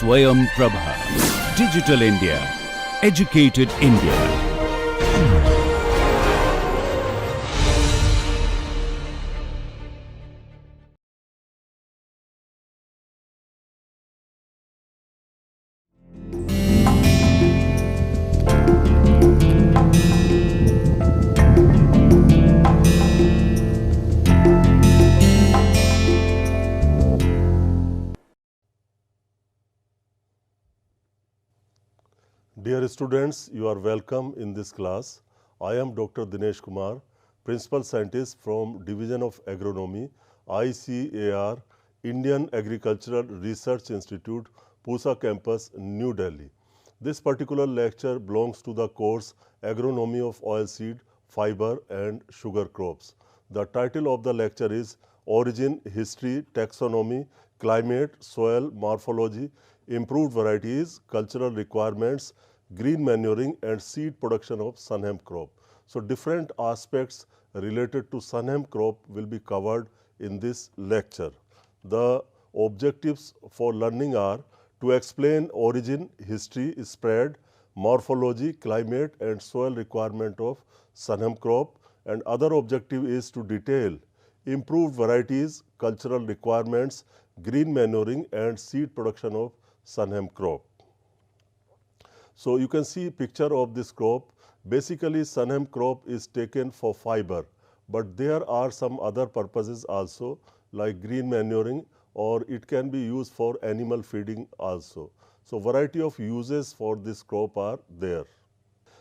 SwayamPrabha. Digital India. Educated India. Dear students, you are welcome in this class. I am Dr. Dinesh Kumar, Principal Scientist from Division of Agronomy, ICAR, Indian Agricultural Research Institute, Pusa Campus, New Delhi. This particular lecture belongs to the course Agronomy of Oilseed, Fiber and Sugar Crops. The title of the lecture is Origin, History, Taxonomy, Climate, Soil, Morphology, Improved Varieties, Cultural Requirements, Green Manuring and Seed Production of sunhemp crop. So different aspects related to sunhemp crop will be covered in this lecture. The objectives for learning are to explain origin, history, spread, morphology, climate and soil requirement of sunhemp crop, and other objective is to detail improved varieties, cultural requirements, green manuring and seed production of sunhemp crop. So you can see picture of this crop. Basically sunhemp crop is taken for fiber, but there are some other purposes also like green manuring, or it can be used for animal feeding also. So variety of uses for this crop are there.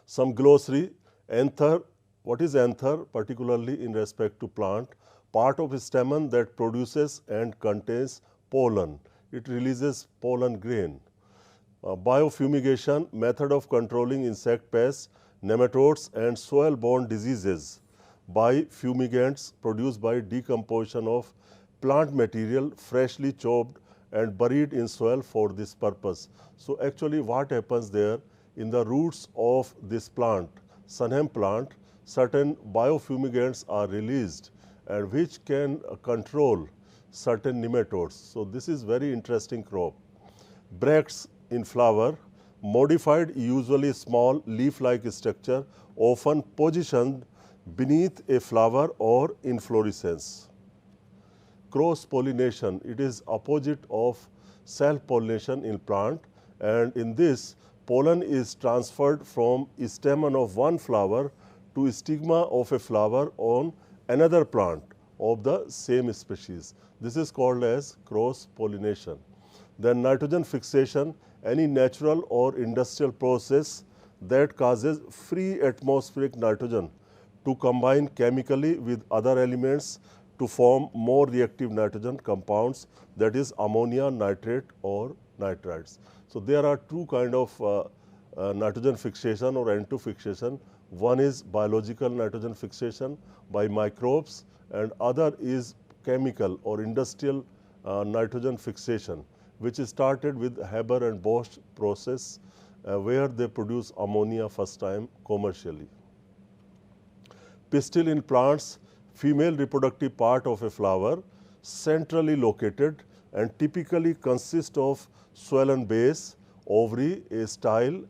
Some glossary. Anther. What is anther? Particularly in respect to plant, part of stamen that produces and contains pollen. It releases pollen grain. Biofumigation, method of controlling insect pests, nematodes and soil-borne diseases by fumigants produced by decomposition of plant material freshly chopped and buried in soil for this purpose. So actually what happens there, in the roots of this plant, sunhemp plant, certain biofumigants are released and which can control certain nematodes. So this is very interesting crop. Bracts in flower, modified, usually small leaf-like structure, often positioned beneath a flower or inflorescence. Cross-pollination, it is opposite of self-pollination in plant, and in this pollen is transferred from stamen of one flower to stigma of a flower on another plant of the same species. This is called as cross-pollination. Then nitrogen fixation, any natural or industrial process that causes free atmospheric nitrogen to combine chemically with other elements to form more reactive nitrogen compounds, that is ammonia, nitrate or nitrites. So there are two kind of nitrogen fixation or N2 fixation. One is biological nitrogen fixation by microbes and other is chemical or industrial nitrogen fixation, which started with Haber and Bosch process where they produce ammonia first time commercially. Pistil in plants, female reproductive part of a flower, centrally located and typically consists of swollen base, ovary, a style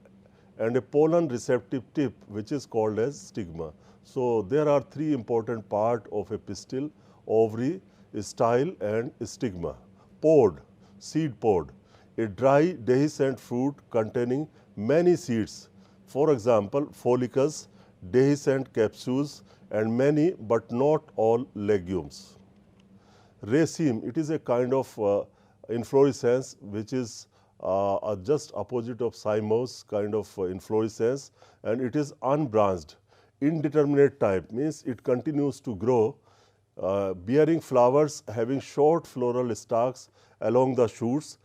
and a pollen receptive tip which is called as stigma. So there are three important parts of a pistil: ovary, style and stigma. Pod, seed pod, a dry dehiscent fruit containing many seeds. For example, follicles, dehiscent capsules and many but not all legumes. Raceme, it is a kind of inflorescence which is just opposite of cymose kind of inflorescence, and it is unbranched, indeterminate type, means it continues to grow, bearing flowers having short floral stalks along the shoots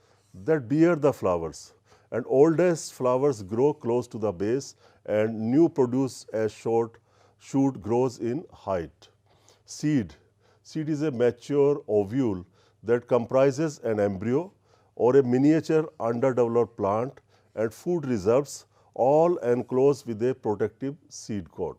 that bear the flowers, and oldest flowers grow close to the base and new produce as short shoot grows in height. Seed. Seed is a mature ovule that comprises an embryo or a miniature underdeveloped plant and food reserves, all enclosed with a protective seed coat.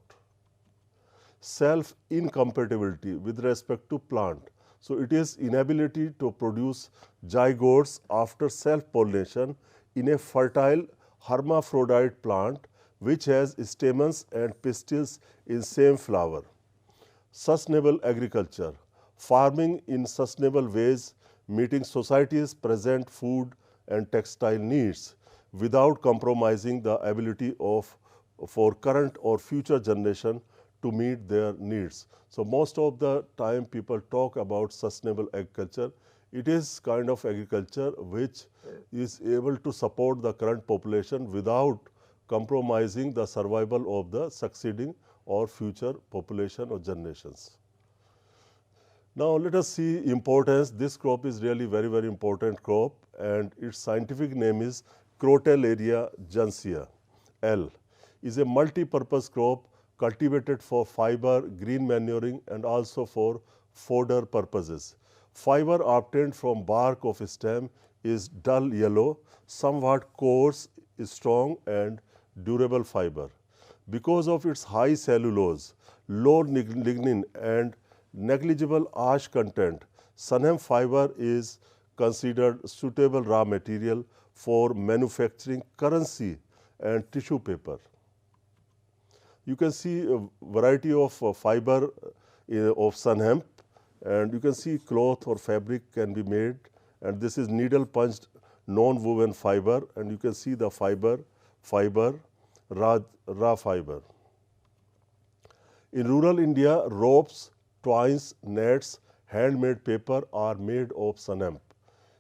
Self-incompatibility with respect to plant. So it is inability to produce zygotes after self-pollination in a fertile hermaphrodite plant which has stamens and pistils in same flower. Sustainable agriculture, farming in sustainable ways, meeting society's present food and textile needs without compromising the ability for current or future generation to meet their needs. So most of the time people talk about sustainable agriculture. It is kind of agriculture which is able to support the current population without compromising the survival of the succeeding or future population or generations. Now let us see importance. This crop is really very important crop, and its scientific name is Crotalaria jancea. L is a multi-purpose crop cultivated for fiber, green manuring and also for fodder purposes. Fiber obtained from bark of stem is dull yellow, somewhat coarse, strong and durable fiber. Because of its high cellulose, low lignin and negligible ash content, sunhemp fiber is considered suitable raw material for manufacturing currency and tissue paper. You can see a variety of fiber of sunhemp, and you can see cloth or fabric can be made, and this is needle punched non-woven fiber, and you can see the raw fiber. In rural India, ropes, twines, nets, handmade paper are made of sunhemp.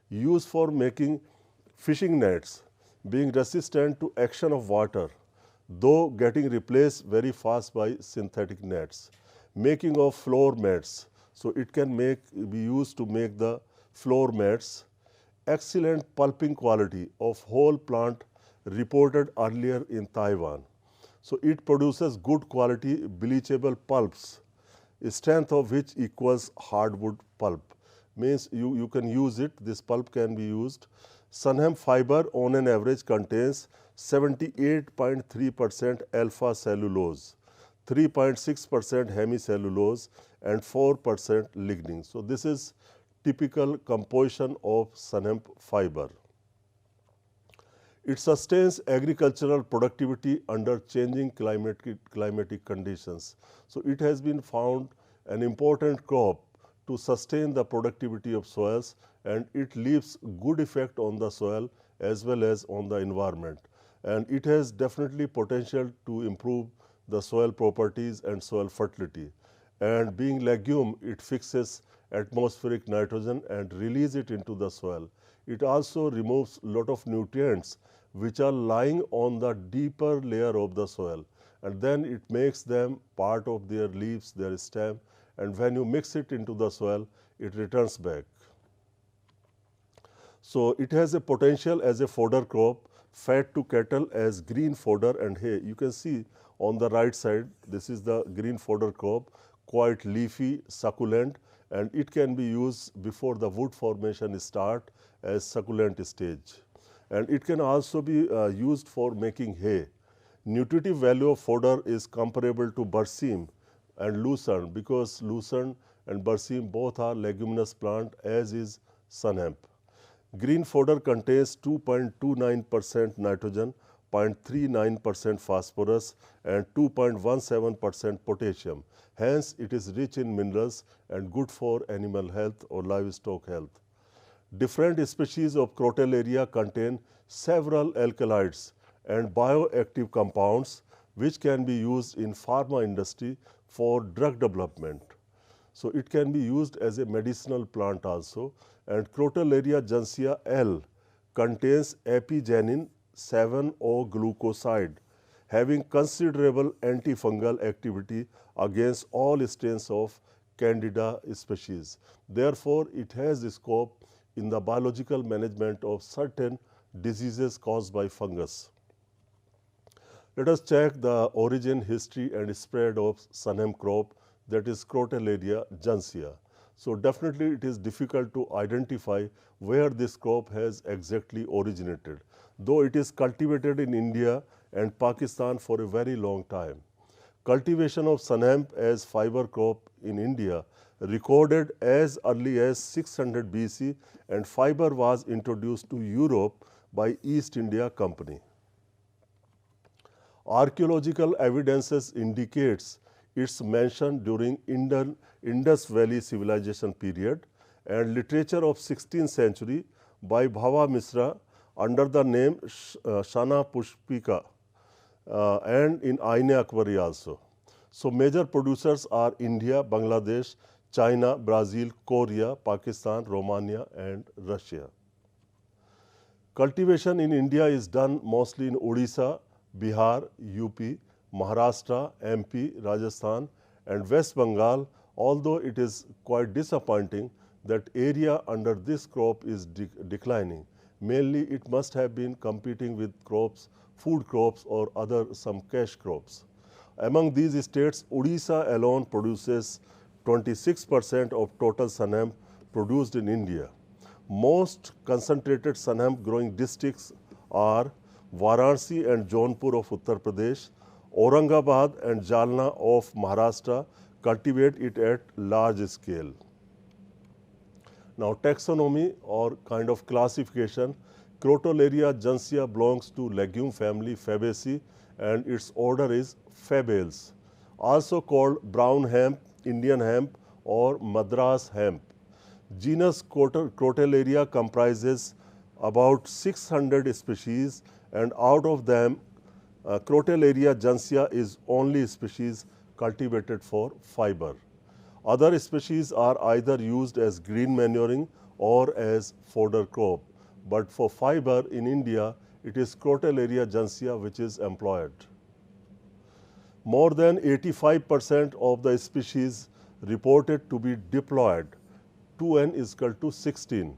Used for making fishing nets, being resistant to action of water, though getting replaced very fast by synthetic nets. Making of floor mats, so it can be used to make the floor mats. Excellent pulping quality of whole plant reported earlier in Taiwan. So it produces good quality bleachable pulps, strength of which equals hardwood pulp. Means you can use it, this pulp can be used. Sunhemp fiber on an average contains 78.3% alpha cellulose, 3.6% hemicellulose and 4% lignin. So this is typical composition of sunhemp fiber. It sustains agricultural productivity under changing climatic conditions. So it has been found an important crop to sustain the productivity of soils, and it leaves good effect on the soil as well as on the environment. And it has definitely potential to improve the soil properties and soil fertility. And being legume, it fixes atmospheric nitrogen and release it into the soil. It also removes lot of nutrients which are lying on the deeper layer of the soil, and then it makes them part of their leaves, their stem, and when you mix it into the soil, it returns back. So it has a potential as a fodder crop, fed to cattle as green fodder and hay. You can see on the right side, this is the green fodder crop, quite leafy, succulent, and it can be used before the wood formation start as succulent stage. And it can also be used for making hay. Nutritive value of fodder is comparable to berseem and lucerne, because lucerne and berseem both are leguminous plant, as is sunhemp. Green fodder contains 2.29% nitrogen, 0.39% phosphorus and 2.17% potassium. Hence, it is rich in minerals and good for animal health or livestock health. Different species of Crotalaria contain several alkaloids and bioactive compounds which can be used in pharma industry for drug development. So it can be used as a medicinal plant also. And Crotalaria jancea L contains apigenin 7-O-glucoside, having considerable antifungal activity against all strains of Candida species. Therefore, it has scope in the biological management of certain diseases caused by fungus. Let us check the origin, history and spread of sunhemp crop, that is Crotalaria jancea. So definitely it is difficult to identify where this crop has exactly originated, though it is cultivated in India and Pakistan for a very long time. Cultivation of sunhemp as fiber crop in India recorded as early as 600 BC, and fibre was introduced to Europe by East India Company. Archaeological evidences indicates its mention during Indus Valley Civilization period, and literature of 16th century by Bhava Misra under the name Shana Pushpika and in Aine Akbari also. So major producers are India, Bangladesh, China, Brazil, Korea, Pakistan, Romania and Russia. Cultivation in India is done mostly in Odisha, Bihar, UP, Maharashtra, MP, Rajasthan and West Bengal, although it is quite disappointing that area under this crop is declining. Mainly it must have been competing with crops, food crops or other some cash crops. Among these states, Odisha alone produces 26% of total sunhemp produced in India. Most concentrated sunhemp growing districts are Varanasi and Jaunpur of Uttar Pradesh, Aurangabad and Jalna of Maharashtra cultivate it at large scale. Now taxonomy or kind of classification, Crotalaria juncea belongs to legume family Fabaceae and its order is Fabaceae, also called brown hemp, Indian hemp or Madras hemp. Genus Crotalaria comprises about 600 species and out of them Crotalaria juncea is only species cultivated for fibre. Other species are either used as green manuring or as fodder crop, but for fibre in India it is Crotalaria juncea which is employed. More than 85% of the species reported to be diploid, 2n is equal to 16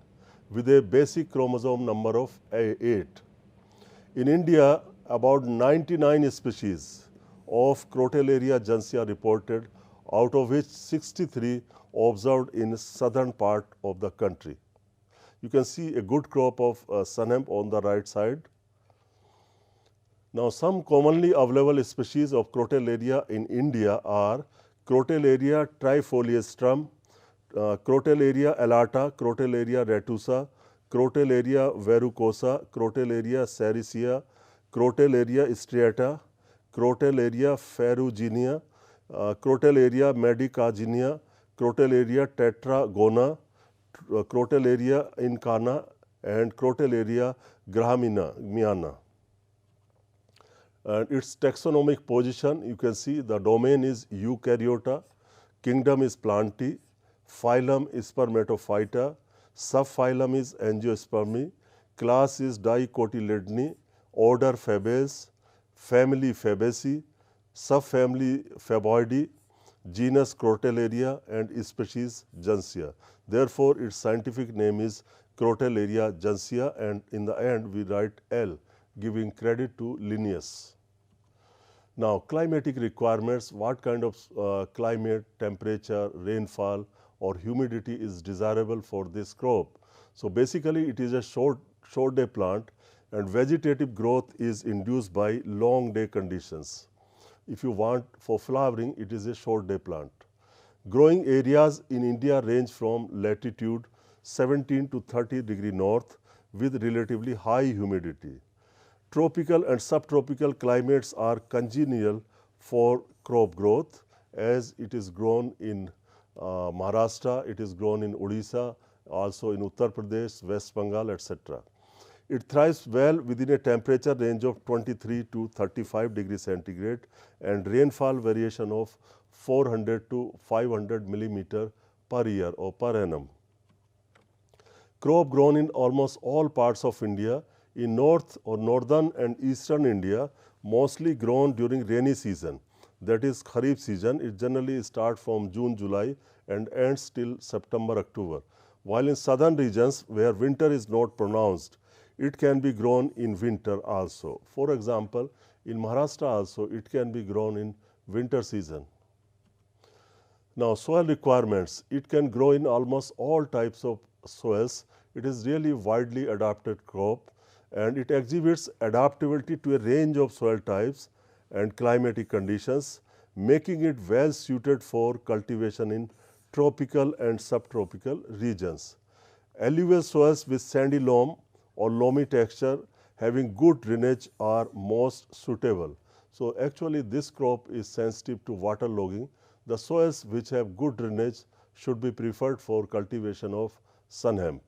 with a basic chromosome number of 8. In India, about 99 species of Crotalaria juncea reported, out of which 63 observed in southern part of the country. You can see a good crop of sunhemp on the right side. Now some commonly available species of Crotalaria in India are Crotalaria trifoliastrum, Crotalaria alata, Crotalaria retusa, Crotalaria verrucosa, Crotalaria sericea, Crotalaria striata, Crotalaria ferruginea, Crotalaria medicaginea, Crotalaria tetragona, Crotalaria incana and Crotalaria grahamiana. And its taxonomic position, you can see the domain is Eukaryota, kingdom is Plantae, phylum is Spermatophyta, subphylum is Angiospermae, class is Dicotyledone, order Fabaceae, family Fabaceae, subfamily Faboideae, genus Crotalaria and species Juncea. Therefore, its scientific name is Crotalaria juncea and in the end we write L, giving credit to Linnaeus. Now, climatic requirements, what kind of climate, temperature, rainfall or humidity is desirable for this crop. So, basically it is a short day plant and vegetative growth is induced by long day conditions. If you want for flowering, it is a short day plant. Growing areas in India range from latitude 17 to 30 degree north with relatively high humidity. Tropical and subtropical climates are congenial for crop growth as it is grown in Maharashtra, it is grown in Odisha, also in Uttar Pradesh, West Bengal, etc. It thrives well within a temperature range of 23 to 35 degrees centigrade and rainfall variation of 400 to 500 millimeter per year or per annum. Crop grown in almost all parts of India. In north or northern and eastern India, mostly grown during rainy season, that is Kharif season. It generally starts from June, July and ends till September, October. While in southern regions where winter is not pronounced, it can be grown in winter also. For example, in Maharashtra also it can be grown in winter season. Now, soil requirements, it can grow in almost all types of soils. It is really widely adapted crop and it exhibits adaptability to a range of soil types and climatic conditions, making it well suited for cultivation in tropical and subtropical regions. Alluvial soils with sandy loam or loamy texture having good drainage are most suitable. So actually this crop is sensitive to waterlogging. The soils which have good drainage should be preferred for cultivation of sun hemp.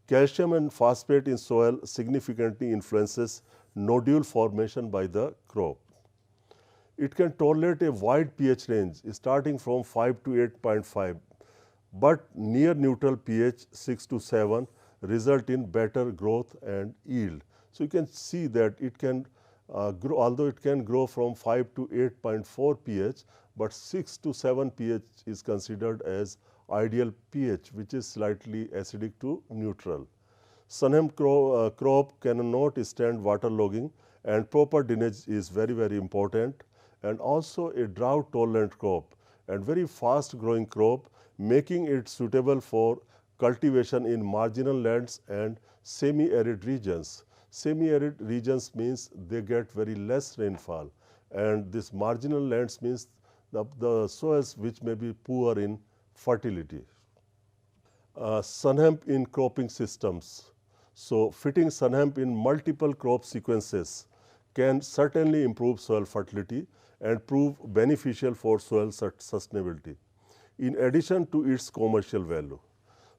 Calcium and phosphate in soil significantly influences nodule formation by the crop. It can tolerate a wide pH range starting from 5 to 8.5, but near neutral pH 6 to 7 result in better growth and yield. So you can see that it can grow, although it can grow from 5 to 8.4 pH, but 6 to 7 pH is considered as ideal pH, which is slightly acidic to neutral. Sun hemp crop cannot stand waterlogging, and proper drainage is very important, and also a drought tolerant crop and very fast growing crop, making it suitable for cultivation in marginal lands and semi-arid regions. Semi-arid regions means they get very less rainfall, and this marginal lands means the soils which may be poor in fertility. Sun hemp in cropping systems. So fitting sun hemp in multiple crop sequences can certainly improve soil fertility and prove beneficial for soil sustainability, in addition to its commercial value.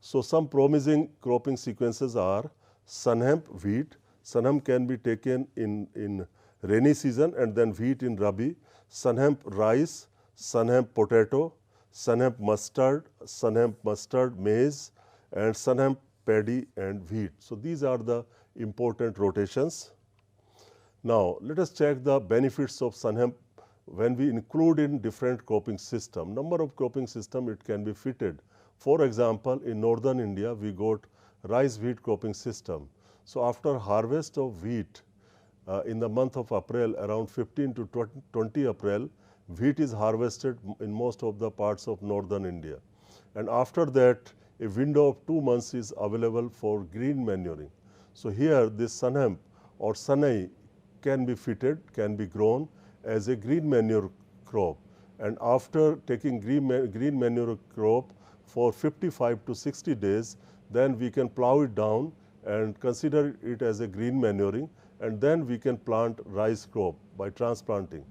So some promising cropping sequences are sun hemp wheat. Sun hemp can be taken in rainy season and then wheat in rabi. Sun hemp rice, sun hemp potato, sun hemp mustard maize, and sun hemp paddy and wheat. So these are the important rotations. Now let us check the benefits of sun hemp when we include in different cropping system. Number of cropping system it can be fitted. For example, in northern India we got rice wheat cropping system. So after harvest of wheat in the month of April, around 15 to 20 April, wheat is harvested in most of the parts of northern India. And after that, a window of 2 months is available for green manuring. So here this sun hemp or sunai can be fitted, can be grown as a green manure crop. And after taking green manure crop for 55 to 60 days, then we can plow it down and consider it as a green manuring, and then we can plant rice crop by transplanting.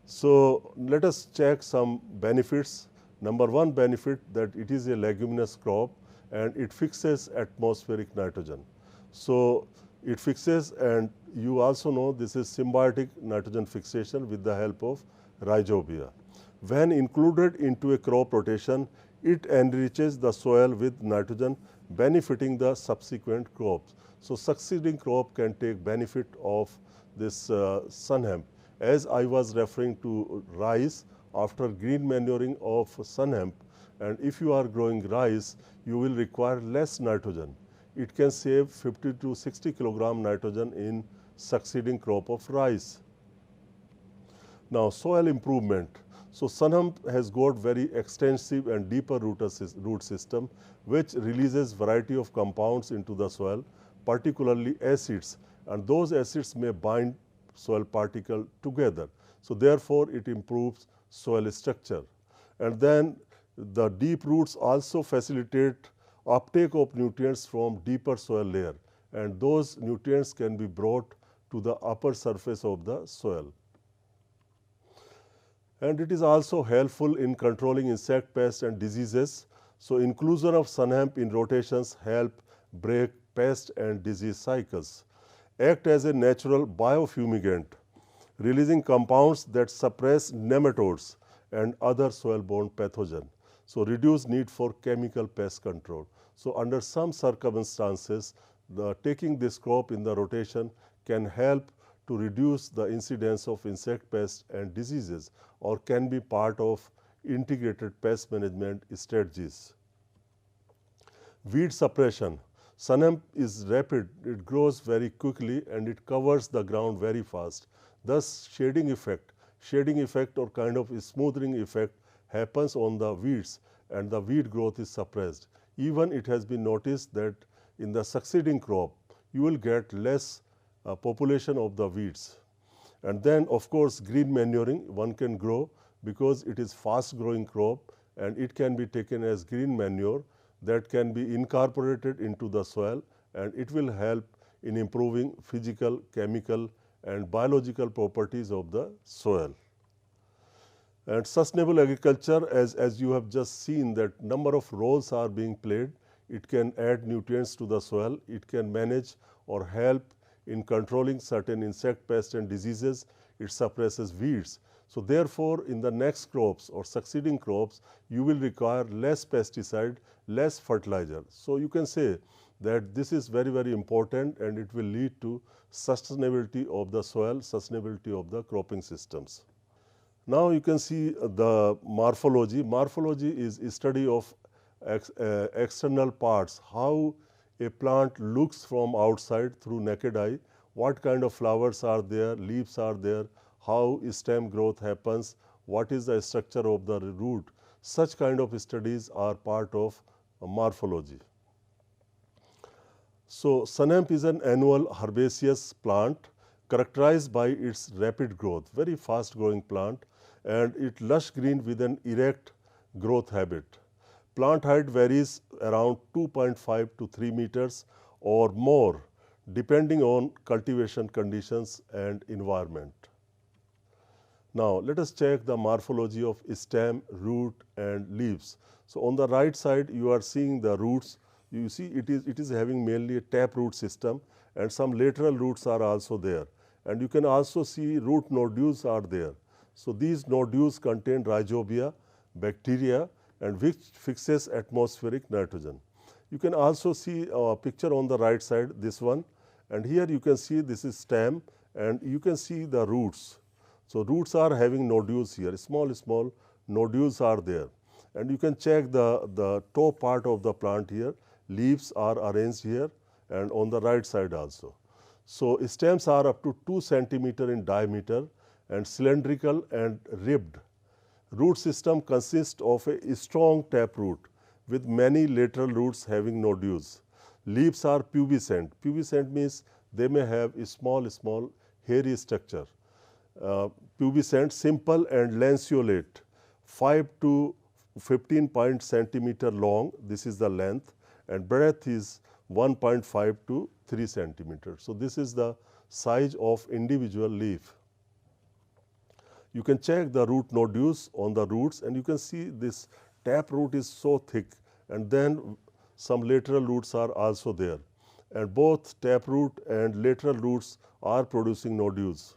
So let us check some benefits. Number one benefit, that it is a leguminous crop and it fixes atmospheric nitrogen. So it fixes, and you also know this is symbiotic nitrogen fixation with the help of rhizobia. When included into a crop rotation, it enriches the soil with nitrogen, benefiting the subsequent crops. So succeeding crop can take benefit of this sun hemp. As I was referring to rice, after green manuring of sun hemp, and if you are growing rice, you will require less nitrogen. It can save 50 to 60 kilogram nitrogen in succeeding crop of rice. Now soil improvement. So sun hemp has got very extensive and deeper root system, which releases variety of compounds into the soil, particularly acids, and those acids may bind soil particle together. So therefore it improves soil structure. And then the deep roots also facilitate uptake of nutrients from deeper soil layer, and those nutrients can be brought to the upper surface of the soil. And it is also helpful in controlling insect pests and diseases. So inclusion of sun hemp in rotations help break pest and disease cycles. Act as a natural biofumigant, releasing compounds that suppress nematodes and other soil-borne pathogens. So reduce need for chemical pest control. So under some circumstances, taking this crop in the rotation can help to reduce the incidence of insect pests and diseases, or can be part of integrated pest management strategies. Weed suppression. Sun hemp is rapid, it grows very quickly and it covers the ground very fast. Thus shading effect or kind of a smoothing effect happens on the weeds, and the weed growth is suppressed. Even it has been noticed that in the succeeding crop, you will get less population of the weeds. And then of course green manuring one can grow because it is fast growing crop and it can be taken as green manure that can be incorporated into the soil, and it will help in improving physical, chemical and biological properties of the soil. And sustainable agriculture, as you have just seen, that number of roles are being played. It can add nutrients to the soil, it can manage or help in controlling certain insect pests and diseases, it suppresses weeds. So therefore, in the next crops or succeeding crops, you will require less pesticide, less fertilizer. So you can say that this is very, very important, and it will lead to sustainability of the soil, sustainability of the cropping systems. Now you can see the morphology. Morphology is a study of external parts, how a plant looks from outside through naked eye, what kind of flowers are there, leaves are there, how stem growth happens, what is the structure of the root. Such kind of studies are part of morphology. So sunhemp is an annual herbaceous plant characterized by its rapid growth, very fast growing plant, and it lush green with an erect growth habit. Plant height varies around 2.5 to 3 meters or more depending on cultivation conditions and environment. Now let us check the morphology of stem, root and leaves. So on the right side you are seeing the roots. You see it is having mainly a taproot system, and some lateral roots are also there, and you can also see root nodules are there. So these nodules contain rhizobia, bacteria, and which fixes atmospheric nitrogen. You can also see a picture on the right side, this one, and here you can see this is stem, and you can see the roots. So roots are having nodules here, small nodules are there, and you can check the top part of the plant here. Leaves are arranged here and on the right side also. So stems are up to 2 centimeter in diameter and cylindrical and ribbed. Root system consists of a strong taproot with many lateral roots having nodules. Leaves are pubescent. Pubescent means they may have a small hairy structure. Pubescent, simple and lanceolate, 5 to 15 centimeter long, this is the length, and breadth is 1.5 to 3 centimeters. So this is the size of individual leaf. You can check the root nodules on the roots, and you can see this taproot is so thick, and then some lateral roots are also there, and both taproot and lateral roots are producing nodules.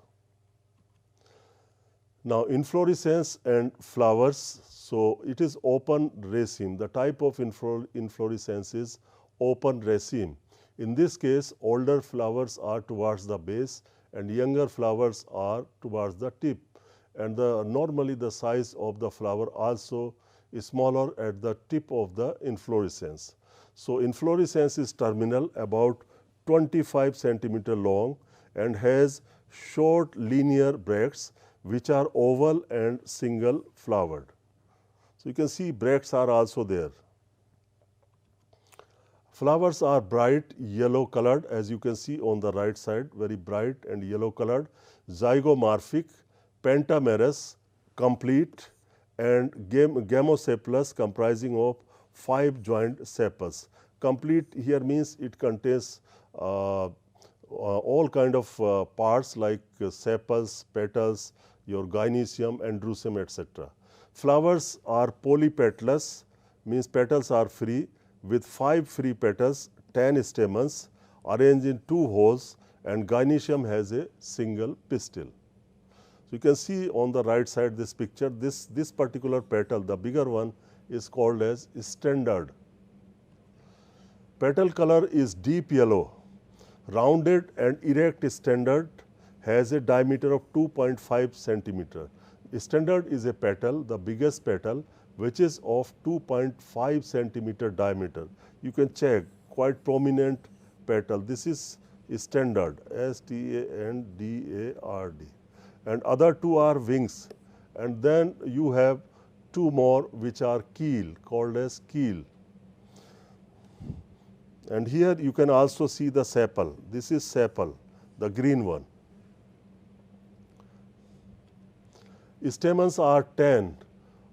Now inflorescence and flowers. So it is open raceme. The type of inflorescence is open raceme. In this case, older flowers are towards the base and younger flowers are towards the tip, and normally the size of the flower also is smaller at the tip of the inflorescence. So inflorescence is terminal, about 25 centimeter long, and has short linear bracts which are oval and single flowered. So you can see bracts are also there. Flowers are bright yellow colored, as you can see on the right side, very bright and yellow colored, zygomorphic, pentamerous, complete, and gamosepalous, comprising of 5 joined sepals. Complete here means it contains all kind of parts like sepals, petals, your gynoecium, androecium, etc. Flowers are polypetalous, means petals are free, with 5 free petals, 10 stamens arranged in 2 holes, and gynoecium has a single pistil. So you can see on the right side this picture, this particular petal, the bigger one, is called as standard. Petal color is deep yellow. Rounded and erect standard has a diameter of 2.5 centimeter. Standard is a petal, the biggest petal, which is of 2.5 centimeter diameter. You can check, quite prominent petal. This is standard, S-T-A-N-D-A-R-D. And other 2 are wings. And then you have 2 more which are keel, called as keel. And here you can also see the sepal. This is sepal, the green one. Stamens are 10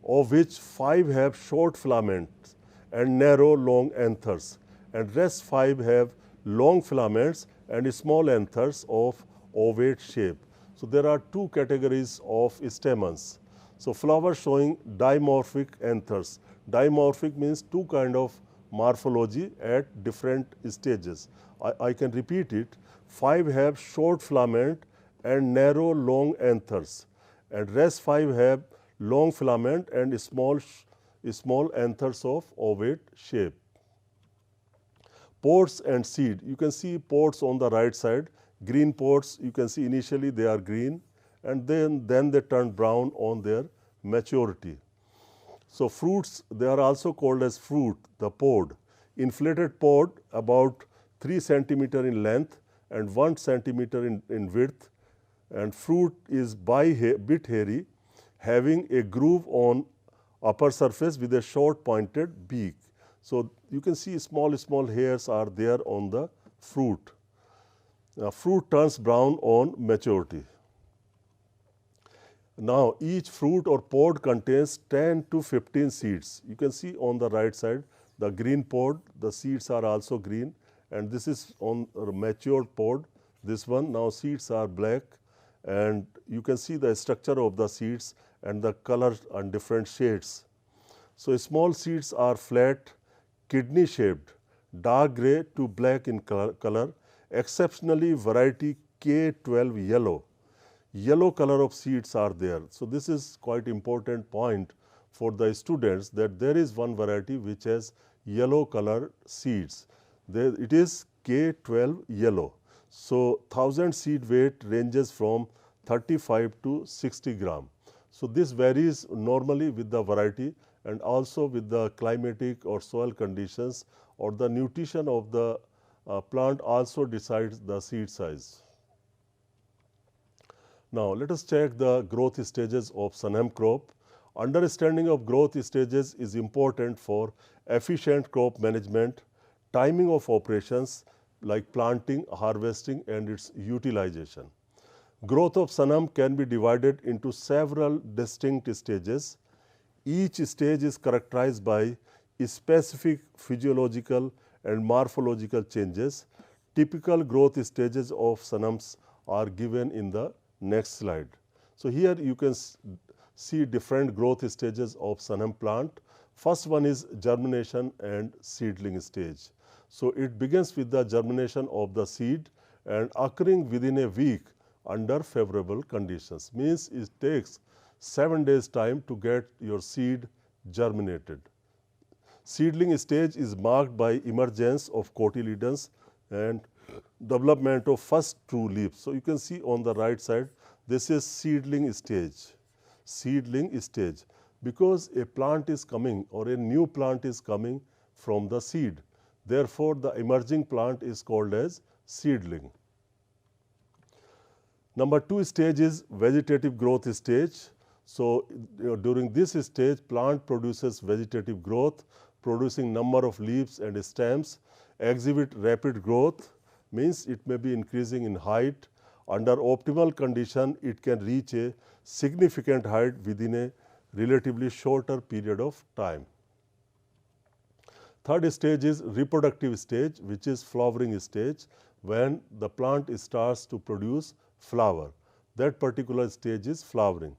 of which 5 have short filaments and narrow long anthers, and rest 5 have long filaments and small anthers of ovate shape. So there are 2 categories of stamens. So flowers showing dimorphic anthers. Dimorphic means 2 kind of morphology at different stages. I can repeat it. 5 have short filament and narrow long anthers, and rest 5 have long filament and small anthers of ovate shape. Pods and seed. You can see pods on the right side. Green pods, you can see initially they are green, and then they turn brown on their maturity. So fruits, they are also called as fruit, the pod. Inflated pod about 3 centimeter in length and 1 centimeter in width, and fruit is bit hairy, having a groove on upper surface with a short pointed beak. So you can see small hairs are there on the fruit. Fruit turns brown on maturity. Now each fruit or pod contains 10 to 15 seeds. You can see on the right side the green pod, the seeds are also green, and this is on a matured pod, this one. Now seeds are black, and you can see the structure of the seeds and the color and different shades. So small seeds are flat, kidney shaped, dark gray to black in color, exceptionally variety K12 yellow. Yellow color of seeds are there. So this is quite important point for the students, that there is one variety which has yellow color seeds. It is K12 yellow. So 1000 seed weight ranges from 35 to 60 gram. So this varies normally with the variety and also with the climatic or soil conditions, or the nutrition of the plant also decides the seed size. Now let us check the growth stages of sunhemp crop. Understanding of growth stages is important for efficient crop management, timing of operations like planting, harvesting, and its utilization. Growth of sunhemp can be divided into several distinct stages. Each stage is characterized by specific physiological and morphological changes. Typical growth stages of sunhemps are given in the next slide. So here you can see different growth stages of sunhemp plant. First one is germination and seedling stage. So it begins with the germination of the seed and occurring within a week under favorable conditions. Means it takes 7 days time to get your seed germinated. Seedling stage is marked by emergence of cotyledons and development of first true leaves. So you can see on the right side, this is seedling stage. Seedling stage, because a plant is coming or a new plant is coming from the seed. Therefore, the emerging plant is called as seedling. Number 2 stage is vegetative growth stage. So during this stage, plant produces vegetative growth, producing number of leaves and stems, exhibit rapid growth, means it may be increasing in height. Under optimal condition, it can reach a significant height within a relatively shorter period of time. Third stage is reproductive stage, which is flowering stage, when the plant starts to produce flower. That particular stage is flowering.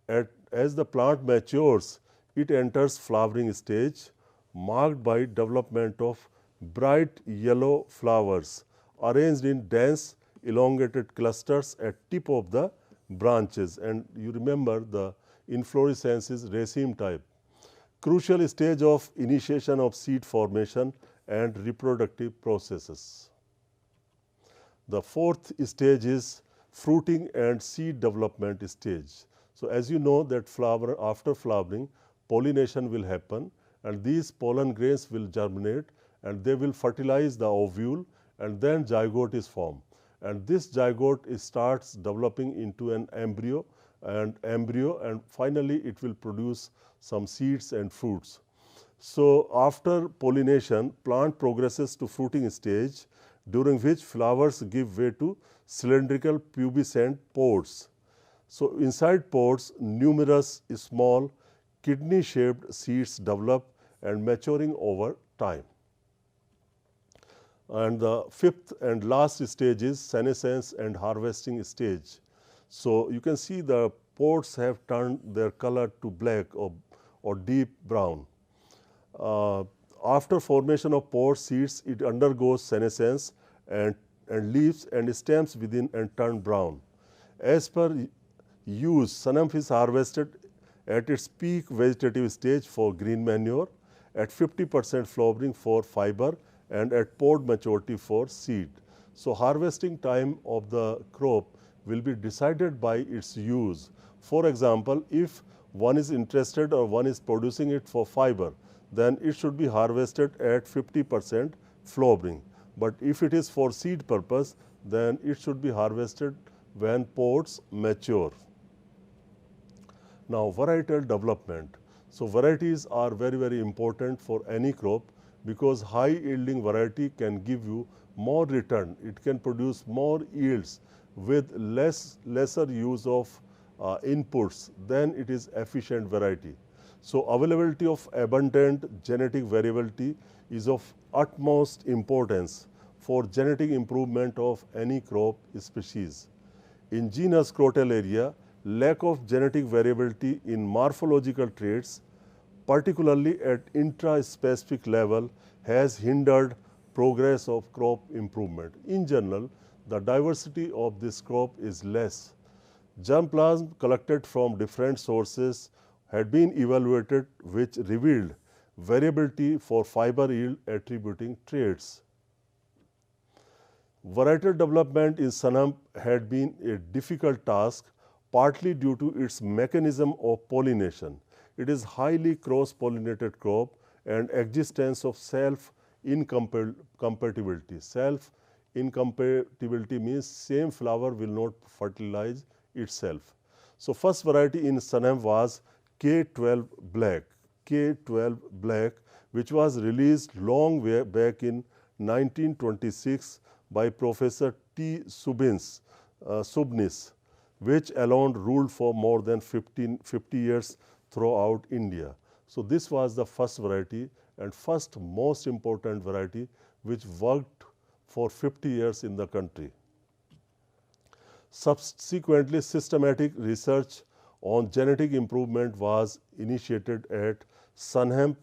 As the plant matures, it enters flowering stage, marked by development of bright yellow flowers arranged in dense elongated clusters at tip of the branches, and you remember the inflorescence is raceme type. Crucial stage of initiation of seed formation and reproductive processes. The fourth stage is fruiting and seed development stage. So as you know that after flowering, pollination will happen, and these pollen grains will germinate and they will fertilize the ovule, and then zygote is formed. And this zygote starts developing into an embryo, and finally it will produce some seeds and fruits. So after pollination, plant progresses to fruiting stage, during which flowers give way to cylindrical pubescent pods. So inside pods, numerous small kidney-shaped seeds develop and maturing over time. And the fifth and last stage is senescence and harvesting stage. So you can see the pods have turned their color to black or deep brown. After formation of pod seeds, it undergoes senescence and leaves and stems within and turn brown. As per use, sanam is harvested at its peak vegetative stage for green manure, at 50% flowering for fiber, and at pod maturity for seed. So harvesting time of the crop will be decided by its use. For example, if one is interested or one is producing it for fiber, then it should be harvested at 50% flowering. But if it is for seed purpose, then it should be harvested when pods mature. Now, varietal development. So varieties are very, very important for any crop, because high yielding variety can give you more return. It can produce more yields with lesser use of inputs, then it is efficient variety. So availability of abundant genetic variability is of utmost importance for genetic improvement of any crop species. In genus Crotalaria, lack of genetic variability in morphological traits, particularly at intra-specific level, has hindered progress of crop improvement. In general, the diversity of this crop is less. Germplasm collected from different sources had been evaluated, which revealed variability for fiber yield attributing traits. Varietal development in sanam had been a difficult task, partly due to its mechanism of pollination. It is highly cross-pollinated crop and existence of self-incompatibility. Self-incompatibility means same flower will not fertilize itself. So first variety in sanam was K12 black. K12 black, which was released long way back in 1926 by Professor T. Subnis, which alone ruled for more than 50 years throughout India. So this was the first variety and first most important variety which worked for 50 years in the country. Subsequently, systematic research on genetic improvement was initiated at Sunhemp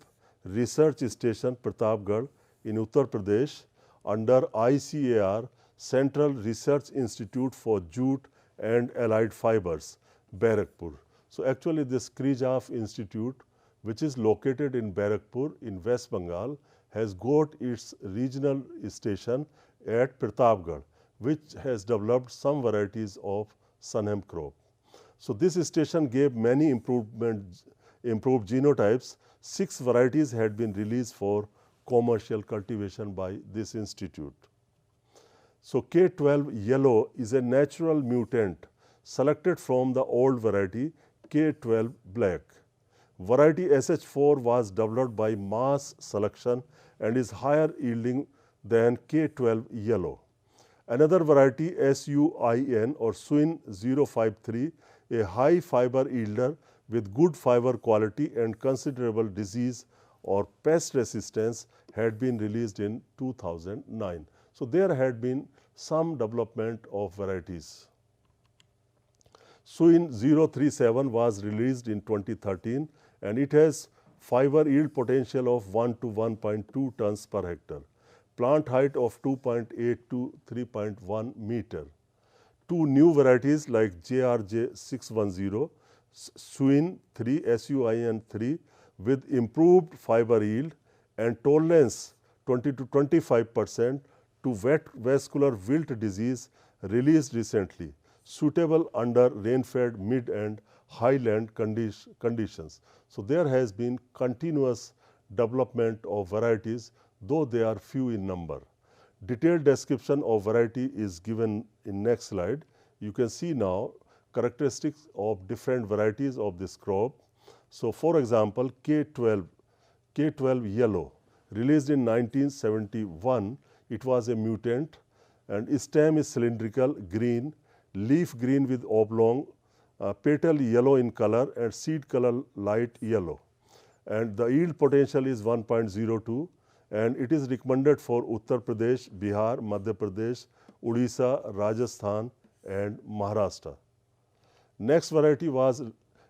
Research Station, Pratapgarh in Uttar Pradesh under ICAR, Central Research Institute for Jute and Allied Fibers, Barakpur. So actually this Krijaf Institute, which is located in Barakpur in West Bengal, has got its regional station at Pratapgarh, which has developed some varieties of Sunhemp crop. So this station gave many improved genotypes. 6 varieties had been released for commercial cultivation by this institute. So K12 yellow is a natural mutant selected from the old variety K12 black. Variety SH4 was developed by mass selection and is higher yielding than K12 yellow. Another variety SUIN or SUIN 053, a high fiber yielder with good fiber quality and considerable disease or pest resistance, had been released in 2009. So there had been some development of varieties. SUIN 037 was released in 2013 and it has fiber yield potential of 1 to 1.2 tons per hectare, plant height of 2.8 to 3.1 meter. 2 new varieties like JRJ 610, SUIN 3 with improved fiber yield and tolerance 20 to 25% to wet vascular wilt disease, released recently, suitable under rain-fed mid and highland conditions. So there has been continuous development of varieties, though they are few in number. Detailed description of variety is given in next slide. You can see now characteristics of different varieties of this crop. So for example, K12 yellow, released in 1971, it was a mutant and stem is cylindrical, green, leaf green with oblong petal yellow in color and seed color light yellow. And the yield potential is 1.02 and it is recommended for Uttar Pradesh, Bihar, Madhya Pradesh, Odisha, Rajasthan and Maharashtra. Next variety was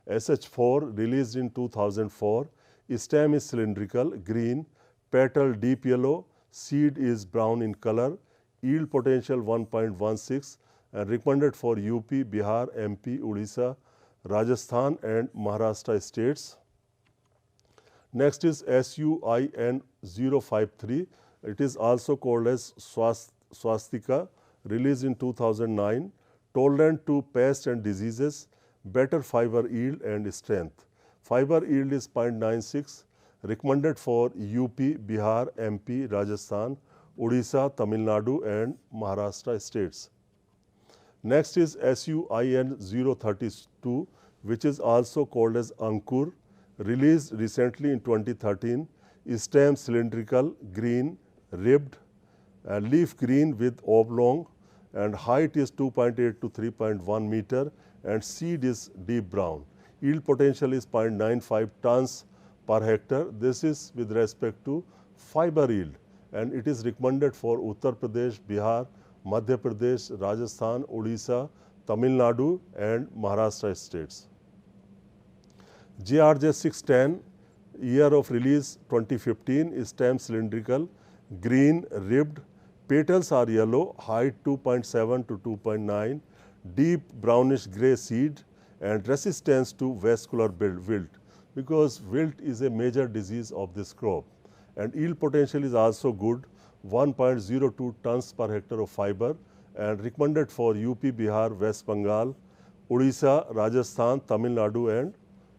SH4 released in 2004. Stem is cylindrical, green, petal deep yellow, seed is brown in color, yield potential 1.16 and recommended for UP, Bihar, MP, Odisha, Rajasthan and Maharashtra states. Next is SUIN 053. It is also called as Swastika, released in 2009, tolerant to pests and diseases, better fiber yield and strength. Fiber yield is 0.96, recommended for UP, Bihar, MP, Rajasthan, Odisha, Tamil Nadu and Maharashtra states. Next is SUIN 032, which is also called as Ankur, released recently in 2013, stem cylindrical, green, ribbed, leaf green with oblong and height is 2.8 to 3.1 meter and seed is deep brown. Yield potential is 0.95 tons per hectare. This is with respect to fiber yield and it is recommended for Uttar Pradesh, Bihar, Madhya Pradesh, Rajasthan, Odisha, Tamil Nadu and Maharashtra states. GRJ 610, year of release 2015, stem cylindrical, green, ribbed, petals are yellow, height 2.7 to 2.9, deep brownish grey seed and resistance to vascular wilt, because wilt is a major disease of this crop. And yield potential is also good, 1.02 tons per hectare of fiber and recommended for UP, Bihar, West Bengal, Odisha, Rajasthan, Tamil Nadu and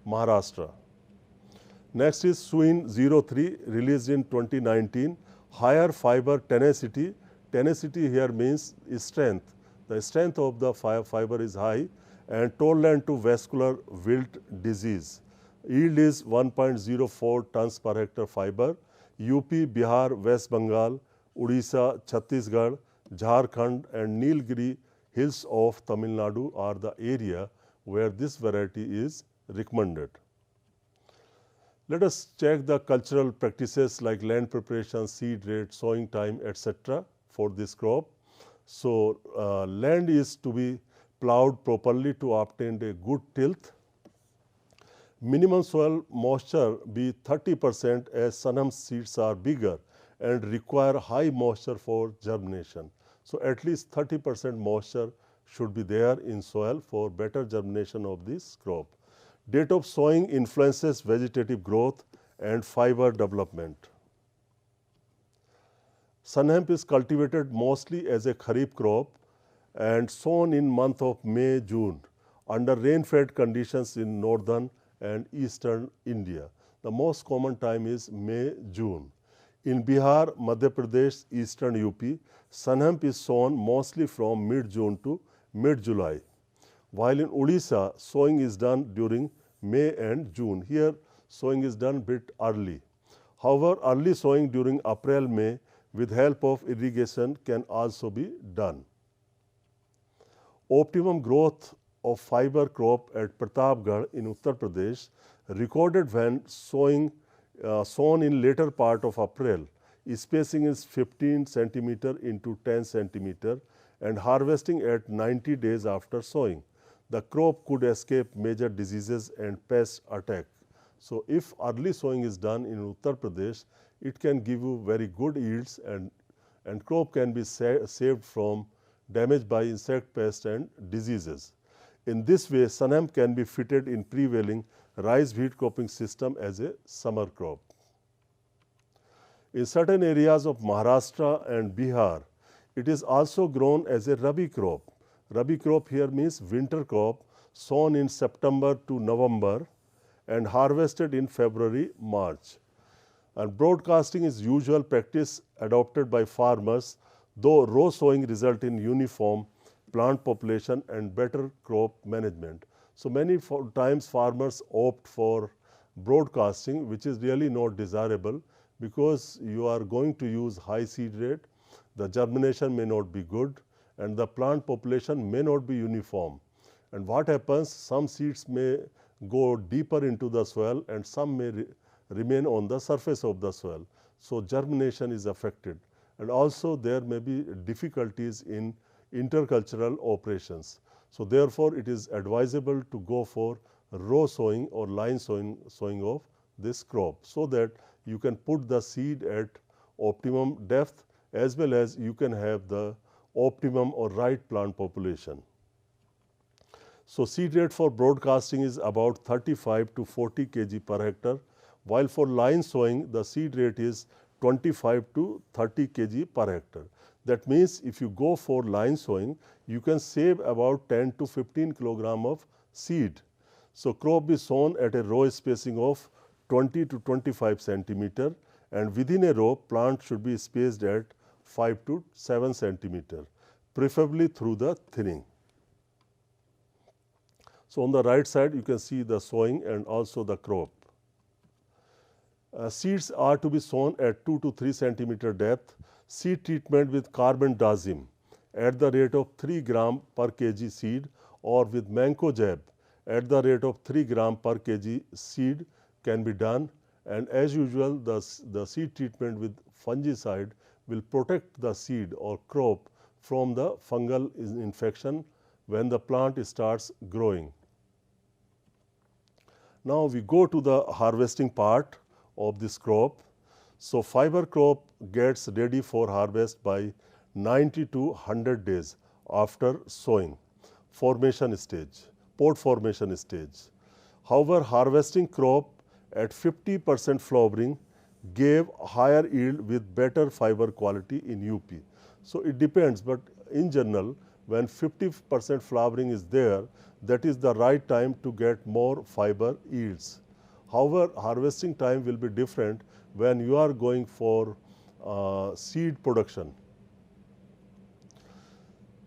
Maharashtra. Next is Swayam 03, released in 2019, higher fiber tenacity. Tenacity here means strength. The strength of the fiber is high and tolerant to vascular wilt disease. Yield is 1.04 tons per hectare fiber. UP, Bihar, West Bengal, Odisha, Chhattisgarh, Jharkhand and Nilgiri hills of Tamil Nadu are the area where this variety is recommended. Let us check the cultural practices like land preparation, seed rate, sowing time, etc. for this crop. So, land is to be plowed properly to obtain a good tilth. Minimum soil moisture be 30% as Sanam seeds are bigger and require high moisture for germination. So, at least 30% moisture should be there in soil for better germination of this crop. Date of sowing influences vegetative growth and fiber development. Sun hemp is cultivated mostly as a kharif crop and sown in month of May, June under rain-fed conditions in northern and eastern India. The most common time is May, June. In Bihar, Madhya Pradesh, eastern UP, sun hemp is sown mostly from mid-June to mid-July. While in Odisha, sowing is done during May and June. Here, sowing is done bit early. However, early sowing during April, May with help of irrigation can also be done. Optimum growth of fiber crop at Pratapgarh in Uttar Pradesh recorded when sown in later part of April. Spacing is 15 centimeter into 10 centimeter and harvesting at 90 days after sowing. The crop could escape major diseases and pest attack. So, if early sowing is done in Uttar Pradesh, it can give you very good yields and crop can be saved from damage by insect pests and diseases. In this way, sun hemp can be fitted in prevailing rice wheat cropping system as a summer crop. In certain areas of Maharashtra and Bihar, it is also grown as a rabi crop. Rabi crop here means winter crop sown in September to November and harvested in February, March. And broadcasting is usual practice adopted by farmers, though row sowing result in uniform plant population and better crop management. So, many times farmers opt for broadcasting, which is really not desirable because you are going to use high seed rate, the germination may not be good and the plant population may not be uniform. And what happens, some seeds may go deeper into the soil and some may remain on the surface of the soil. So germination is affected, and also there may be difficulties in intercultural operations. So therefore, it is advisable to go for row sowing or line sowing of this crop, so that you can put the seed at optimum depth, as well as you can have the optimum or right plant population. So seed rate for broadcasting is about 35 to 40 kg per hectare, while for line sowing the seed rate is 25 to 30 kg per hectare. That means if you go for line sowing, you can save about 10 to 15 kilogram of seed. So crop is sown at a row spacing of 20 to 25 centimeter, and within a row plant should be spaced at 5 to 7 centimeter, preferably through the thinning. So on the right side you can see the sowing and also the crop. Seeds are to be sown at 2 to 3 centimeter depth. Seed treatment with carbendazim at the rate of 3 gram per kg seed, or with mancozeb at the rate of 3 gram per kg seed can be done. And as usual, the seed treatment with fungicide will protect the seed or crop from the fungal infection when the plant starts growing. Now we go to the harvesting part of this crop. So fiber crop gets ready for harvest by 90 to 100 days after sowing, formation stage, pod formation stage. However, harvesting crop at 50% flowering gave higher yield with better fiber quality in UP. So it depends, but in general, when 50% flowering is there, that is the right time to get more fiber yields. However, harvesting time will be different when you are going for seed production.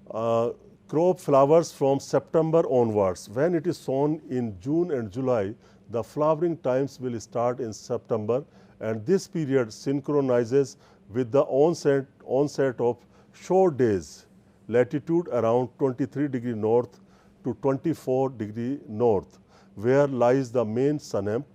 Crop flowers from September onwards. When it is sown in June and July, the flowering times will start in September, and this period synchronizes with the onset of short days, latitude around 23° north to 24° north, where lies the main sun hemp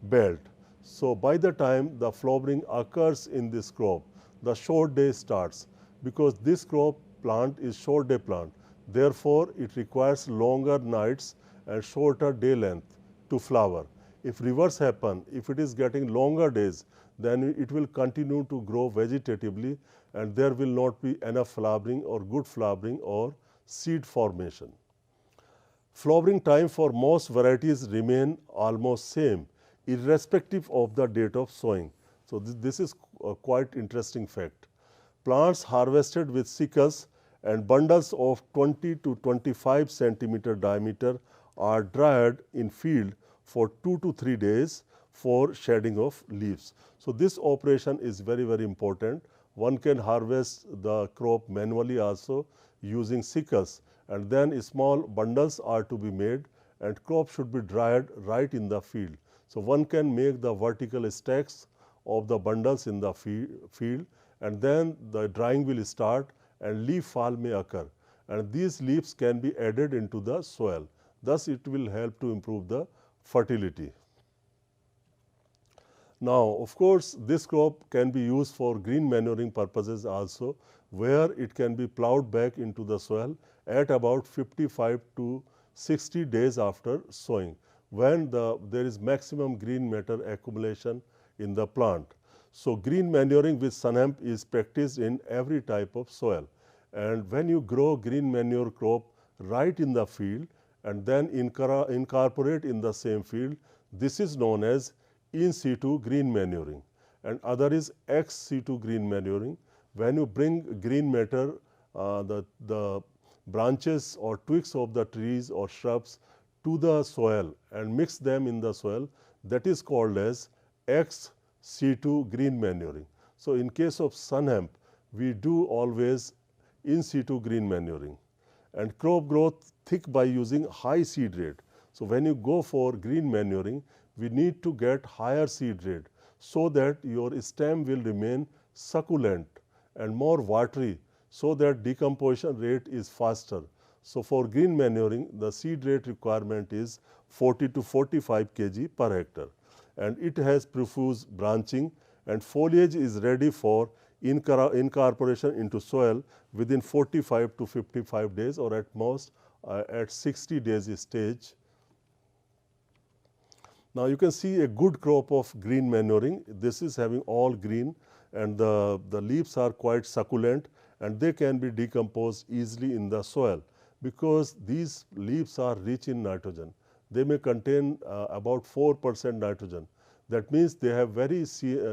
belt. So by the time the flowering occurs in this crop, the short day starts, because this crop plant is short day plant. Therefore, it requires longer nights and shorter day length to flower. If reverse happen, if it is getting longer days, then it will continue to grow vegetatively, and there will not be enough flowering or good flowering or seed formation. Flowering time for most varieties remain almost same, irrespective of the date of sowing. So this is a quite interesting fact. Plants harvested with sickles and bundles of 20 to 25 centimeter diameter are dried in field for 2 to 3 days for shedding of leaves. So this operation is very, very important. One can harvest the crop manually also using sickles, and then small bundles are to be made and crop should be dried right in the field. So one can make the vertical stacks of the bundles in the field, and then the drying will start and leaf fall may occur, and these leaves can be added into the soil. Thus it will help to improve the fertility. Now, of course, this crop can be used for green manuring purposes also, where it can be plowed back into the soil at about 55 to 60 days after sowing, when there is maximum green matter accumulation in the plant. So green manuring with sun hemp is practiced in every type of soil, and when you grow green manure crop right in the field and then incorporate in the same field, this is known as in situ green manuring, and other is ex situ green manuring. When you bring green matter, the branches or twigs of the trees or shrubs to the soil and mix them in the soil, that is called as ex situ green manuring. So in case of sun hemp, we do always in situ green manuring. And crop growth thick by using high seed rate. So when you go for green manuring, we need to get higher seed rate so that your stem will remain succulent and more watery, so that decomposition rate is faster. So, for green manuring, the seed rate requirement is 40 to 45 kg per hectare, and it has profuse branching, and foliage is ready for incorporation into soil within 45 to 55 days, or at most at 60 days stage. Now, you can see a good crop of green manuring. This is having all green, and the leaves are quite succulent, and they can be decomposed easily in the soil because these leaves are rich in nitrogen. They may contain about 4% nitrogen. That means they have very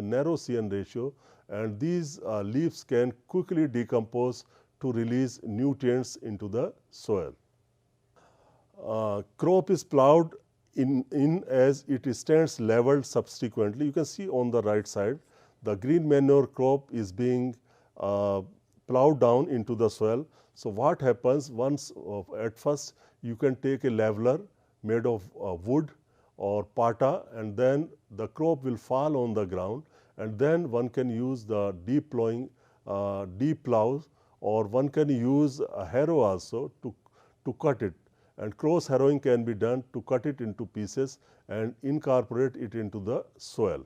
narrow CN ratio, and these leaves can quickly decompose to release nutrients into the soil. Crop is plowed in as it stands leveled subsequently. You can see on the right side, the green manure crop is being plowed down into the soil. So, what happens once at first you can take a leveler made of wood or pata, and then the crop will fall on the ground, and then one can use the deep plowing, deep plows, or one can use a harrow also to cut it, and cross harrowing can be done to cut it into pieces and incorporate it into the soil.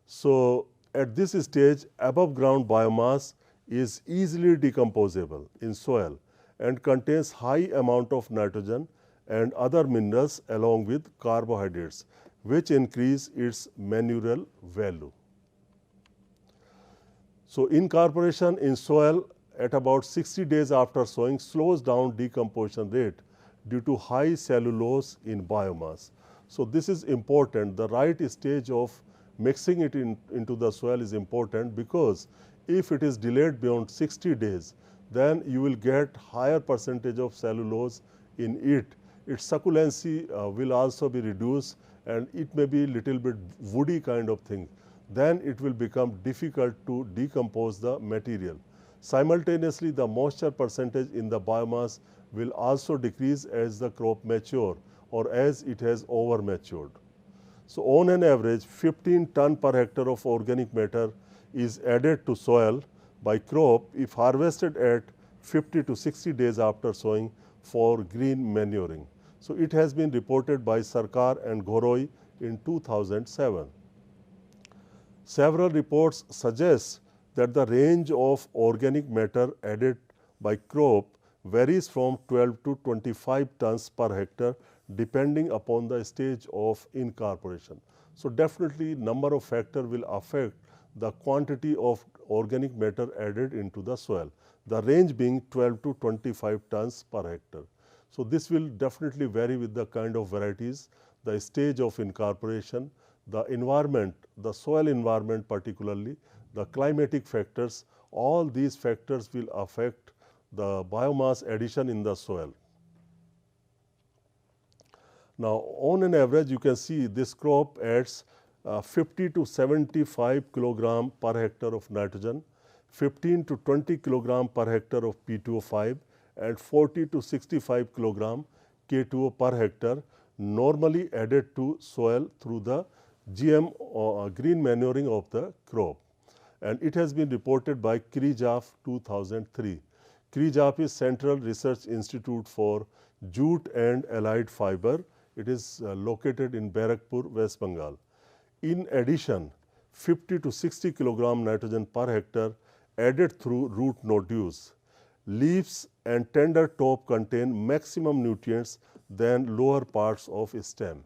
So, at this stage, above ground biomass is easily decomposable in soil and contains high amount of nitrogen and other minerals along with carbohydrates, which increase its manurial value. So, incorporation in soil at about 60 days after sowing slows down decomposition rate due to high cellulose in biomass. So, this is important. The right stage of mixing it into the soil is important, because if it is delayed beyond 60 days, then you will get higher percentage of cellulose in it. Its succulency will also be reduced, and it may be little bit woody kind of thing. Then it will become difficult to decompose the material. Simultaneously, the moisture percentage in the biomass will also decrease as the crop mature or as it has over matured. So, on an average 15 ton per hectare of organic matter is added to soil by crop if harvested at 50 to 60 days after sowing for green manuring. So, it has been reported by Sarkar and Ghoroi in 2007. Several reports suggest that the range of organic matter added by crop varies from 12 to 25 tons per hectare depending upon the stage of incorporation. So, definitely number of factors will affect the quantity of organic matter added into the soil, the range being 12 to 25 tons per hectare. So, this will definitely vary with the kind of varieties, the stage of incorporation, the environment, the soil environment particularly, the climatic factors. All these factors will affect the biomass addition in the soil. Now, on an average, you can see this crop adds 50 to 75 kilogram per hectare of nitrogen, 15 to 20 kilogram per hectare of P2O5, and 40 to 65 kilogram K2O per hectare normally added to soil through the GM green manuring of the crop. And it has been reported by Krijaf 2003. Krijaf is Central Research Institute for Jute and Allied Fiber. It is located in Barakpur, West Bengal. In addition, 50 to 60 kilogram nitrogen per hectare added through root nodules. Leaves and tender top contain maximum nutrients than lower parts of stem.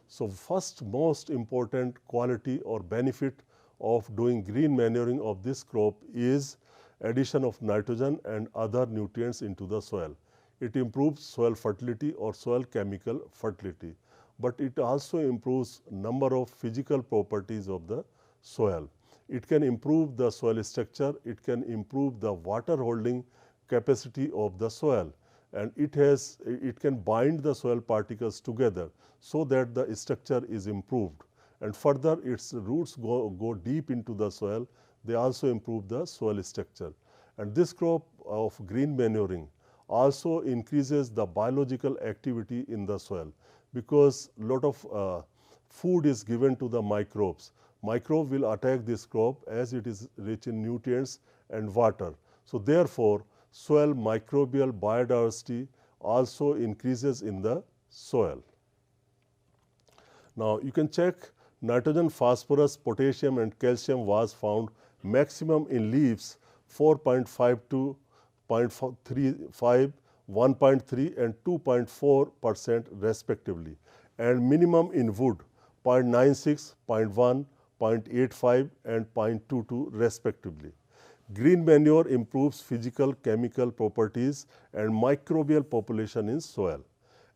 So, first most important quality or benefit of doing green manuring of this crop is addition of nitrogen and other nutrients into the soil. It improves soil fertility or soil chemical fertility, but it also improves number of physical properties of the soil. It can improve the soil structure, it can improve the water holding capacity of the soil, and it can bind the soil particles together so that the structure is improved, and further its roots go deep into the soil. They also improve the soil structure, and this crop of green manuring also increases the biological activity in the soil, because lot of food is given to the microbes. Microbe will attack this crop as it is rich in nutrients and water. So, therefore, soil microbial biodiversity also increases in the soil. Now, you can check nitrogen, phosphorus, potassium and calcium was found maximum in leaves 4.5 to 0.35, 1.3 and 2.4% respectively, and minimum in wood 0.96, 0.1, 0.85 and 0.22 respectively. Green manure improves physical, chemical properties and microbial population in soil.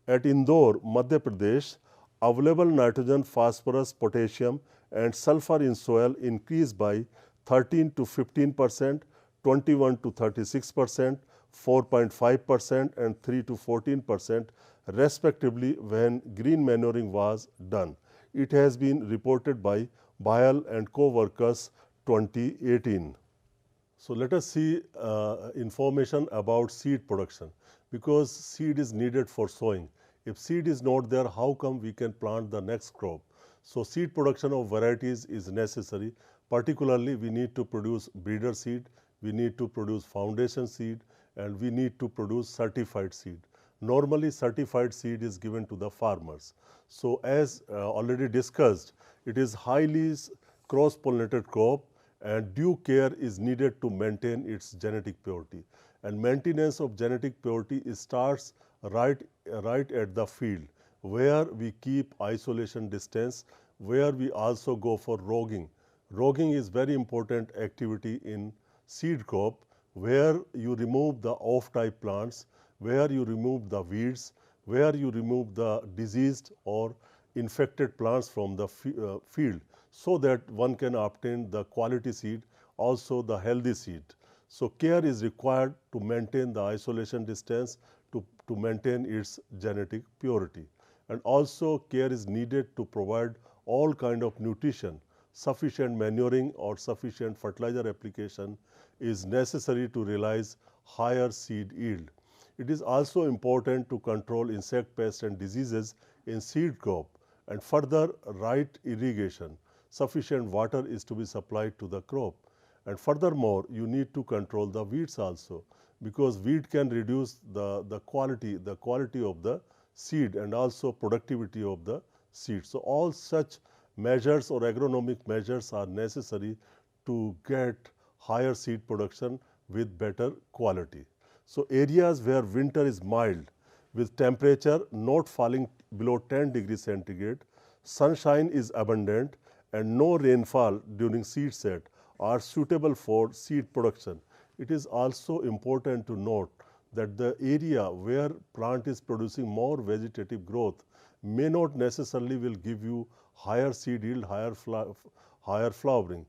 At Indore, Madhya Pradesh, available nitrogen, phosphorus, potassium and sulfur in soil increased by 13 to 15%, 21 to 36%, 4.5% and 3 to 14% respectively when green manuring was done. It has been reported by Bayal and co-workers 2018. So, let us see information about seed production, because seed is needed for sowing. If seed is not there, how come we can plant the next crop? So, seed production of varieties is necessary. Particularly, we need to produce breeder seed, we need to produce foundation seed and we need to produce certified seed. Normally, certified seed is given to the farmers. So, as already discussed, it is highly cross-pollinated crop and due care is needed to maintain its genetic purity. And maintenance of genetic purity starts right at the field, where we keep isolation distance, where we also go for rogging. Rogging is very important activity in seed crop, where you remove the off-type plants, where you remove the weeds, where you remove the diseased or infected plants from the field, so that one can obtain the quality seed, also the healthy seed. So, care is required to maintain the isolation distance, to maintain its genetic purity. And also care is needed to provide all kind of nutrition. Sufficient manuring or sufficient fertilizer application is necessary to realize higher seed yield. It is also important to control insect pests and diseases in seed crop, and further right irrigation. Sufficient water is to be supplied to the crop. And furthermore, you need to control the weeds also, because weed can reduce the quality of the seed and also productivity of the seed. So, all such measures or agronomic measures are necessary to get higher seed production with better quality. So, areas where winter is mild with temperature not falling below 10 degrees centigrade, sunshine is abundant and no rainfall during seed set are suitable for seed production. It is also important to note that the area where plant is producing more vegetative growth may not necessarily will give you higher seed yield, higher flowering.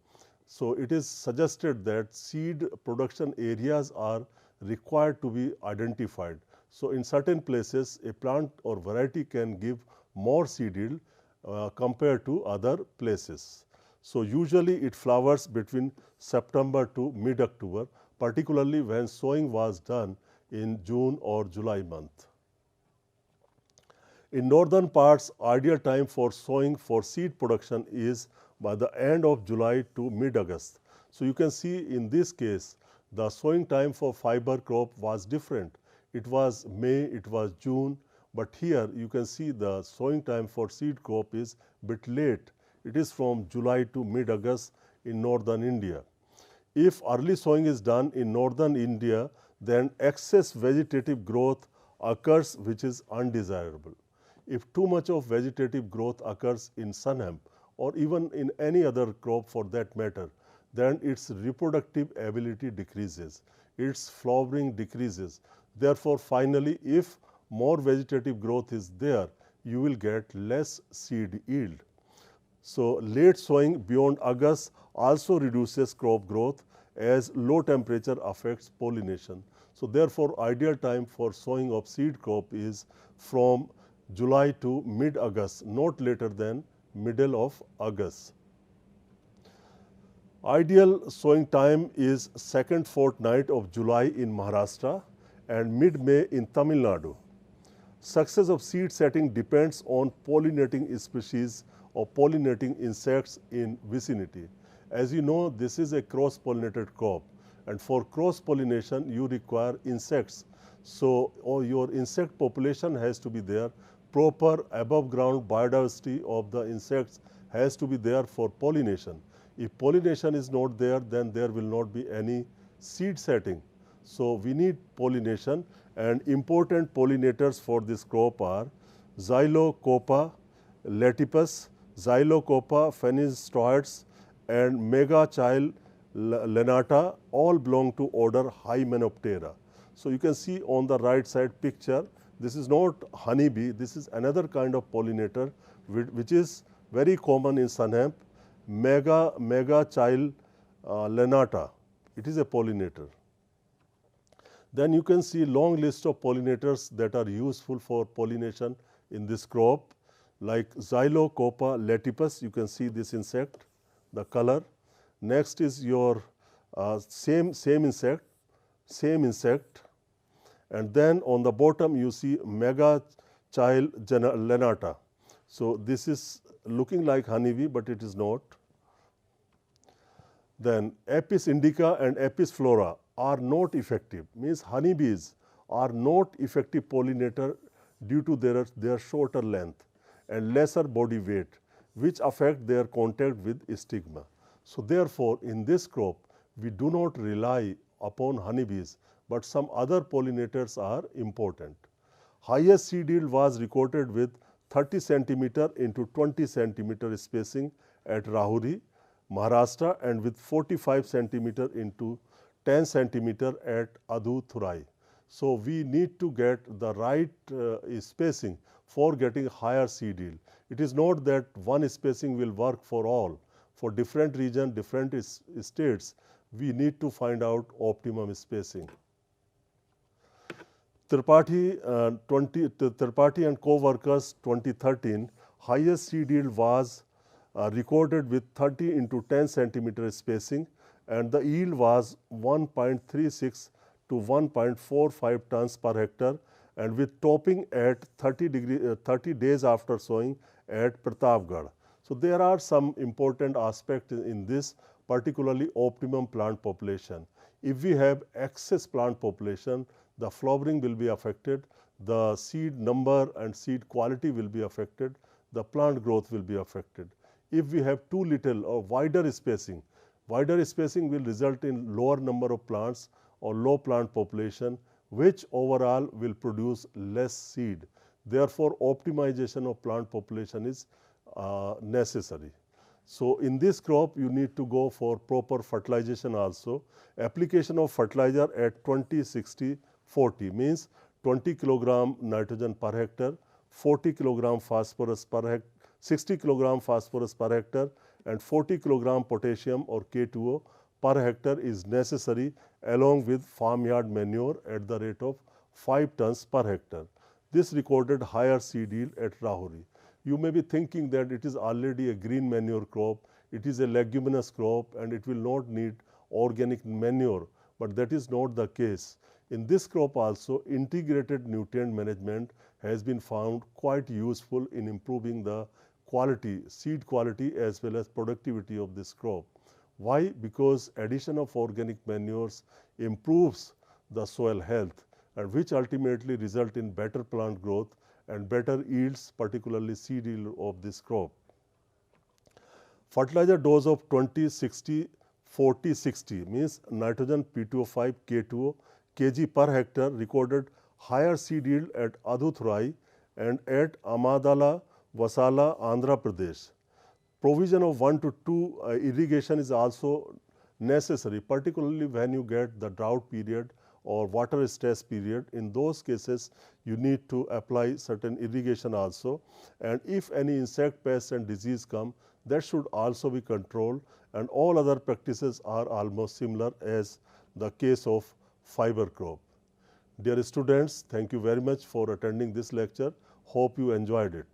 So, it is suggested that seed production areas are required to be identified. So, in certain places a plant or variety can give more seed yield compared to other places. So, usually it flowers between September to mid-October, particularly when sowing was done in June or July month. In northern parts, ideal time for sowing for seed production is by the end of July to mid-August. So, you can see in this case the sowing time for fiber crop was different. It was May, it was June, but here you can see the sowing time for seed crop is bit late. It is from July to mid-August in northern India. If early sowing is done in northern India, then excess vegetative growth occurs, which is undesirable. If too much of vegetative growth occurs in sun hemp or even in any other crop for that matter, then its reproductive ability decreases, its flowering decreases. Therefore, finally, if more vegetative growth is there, you will get less seed yield. So, late sowing beyond August also reduces crop growth as low temperature affects pollination. So, therefore, ideal time for sowing of seed crop is from July to mid-August, not later than middle of August. Ideal sowing time is second fortnight of July in Maharashtra and mid-May in Tamil Nadu. Success of seed setting depends on pollinating species or pollinating insects in vicinity. As you know, this is a cross-pollinated crop, and for cross pollination you require insects. So your insect population has to be there, proper above ground biodiversity of the insects has to be there for pollination. If pollination is not there, then there will not be any seed setting. So we need pollination, and important pollinators for this crop are Xylocopa latipus, Xylocopa phanistroides and Megachile lanata, all belong to order Hymenoptera. So you can see on the right side picture, this is not honeybee, this is another kind of pollinator which is very common in sunhemp, Megachile lanata. It is a pollinator. Then you can see long list of pollinators that are useful for pollination in this crop, like Xylocopa latipus. You can see this insect, the color. Next is your same insect, and then on the bottom you see Megachile lanata. So this is looking like honeybee, but it is not. Then Apis indica and Apis flora are not effective, means honeybees are not effective pollinator due to their shorter length and lesser body weight, which affect their contact with stigma. So therefore, in this crop we do not rely upon honeybees, but some other pollinators are important. Highest seed yield was recorded with 30 centimeter into 20 centimeter spacing at Rahuri, Maharashtra, and with 45 centimeter into 10 centimeter at Aduthurai. So we need to get the right spacing for getting higher seed yield. It is not that one spacing will work for all. For different region, different states, we need to find out optimum spacing. Tripathi and co-workers 2013, highest seed yield was recorded with 30 into 10 centimeter spacing, and the yield was 1.36 to 1.45 tons per hectare, and with topping at 30 days after sowing at Pratapgarh. So there are some important aspects in this, particularly optimum plant population. If we have excess plant population, the flowering will be affected, the seed number and seed quality will be affected, the plant growth will be affected. If we have too little or wider spacing will result in lower number of plants or low plant population, which overall will produce less seed. Therefore, optimization of plant population is necessary. So in this crop you need to go for proper fertilization also. Application of fertilizer at 20-60-40 means 20 kilogram nitrogen per hectare, 40 kilogram phosphorus per hectare, 60 kilogram phosphorus per hectare, and 40 kilogram potassium or K2O per hectare is necessary, along with farmyard manure at the rate of 5 tons per hectare. This recorded higher seed yield at Rahuri. You may be thinking that it is already a green manure crop, it is a leguminous crop and it will not need organic manure, but that is not the case. In this crop also, integrated nutrient management has been found quite useful in improving the quality, seed quality as well as productivity of this crop. Why? Because addition of organic manures improves the soil health, and which ultimately result in better plant growth and better yields, particularly seed yield of this crop. Fertilizer dose of 20-60-40-60 means nitrogen P2O5 K2O kg per hectare recorded higher seed yield at Aduthurai and at Amadala, Vasala, Andhra Pradesh. Provision of 1 to 2 irrigation is also necessary, particularly when you get the drought period or water stress period. In those cases, you need to apply certain irrigation also. And if any insect pests and disease come, that should also be controlled, and all other practices are almost similar as the case of fiber crop. Dear students, thank you very much for attending this lecture. Hope you enjoyed it.